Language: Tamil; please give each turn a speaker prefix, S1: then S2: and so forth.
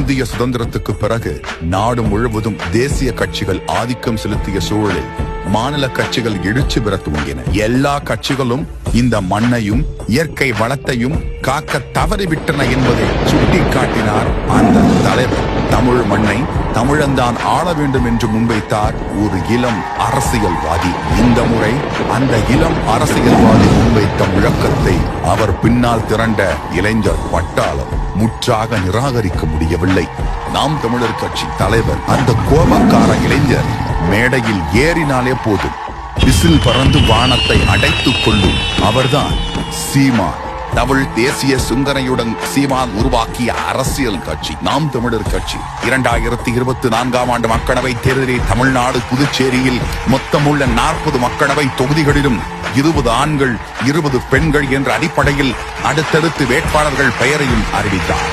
S1: இந்திய சுதந்திரத்துக்கு பிறகு நாடு முழுவதும் தேசிய கட்சிகள் ஆதிக்கம் செலுத்திய சூழலில் மாநில கட்சிகள் எழுச்சி பெற துவங்கின. எல்லா கட்சிகளும் இந்த மண்ணையும் இயற்கை வளத்தையும் காக்க தவறிவிட்டன என்பதை சுட்டிக்காட்டினார் அந்த தலைவர். தமிழ் மண்ணை தமிழன்தான் ஆள வேண்டும் என்று முன்வைத்தார் ஒரு இளம் அரசியல்வாதி. இந்த முறை அந்த இளம் அரசியல்வாதி முன்வைத்த முழக்கத்தை அவர் பின்னால் திரண்ட இளைஞர் பட்டாளம் முற்றாக நிராகரிக்க முடியவில்லை. நாம் தமிழர் கட்சி தலைவர் அந்த கோபக்கார இளைஞர் மேடையில் ஏறினாலே போதும் விசில் பறந்து வானத்தை அடைத்துக் கொள்ளும். அவர்தான் சீமான். தமிழ் தேசிய சிந்தனையுடன் சீமான் உருவாக்கிய அரசியல் கட்சி நாம் தமிழர் கட்சி. 2024 ஆண்டு மக்களவை தேர்தலில் தமிழ்நாடு புதுச்சேரியில் மொத்தமுள்ள 40 மக்களவை தொகுதிகளிலும் 20 ஆண்கள் 20 பெண்கள் என்ற அடிப்படையில் அடுத்தடுத்து வேட்பாளர்கள் பெயரையும் அறிவித்தார்.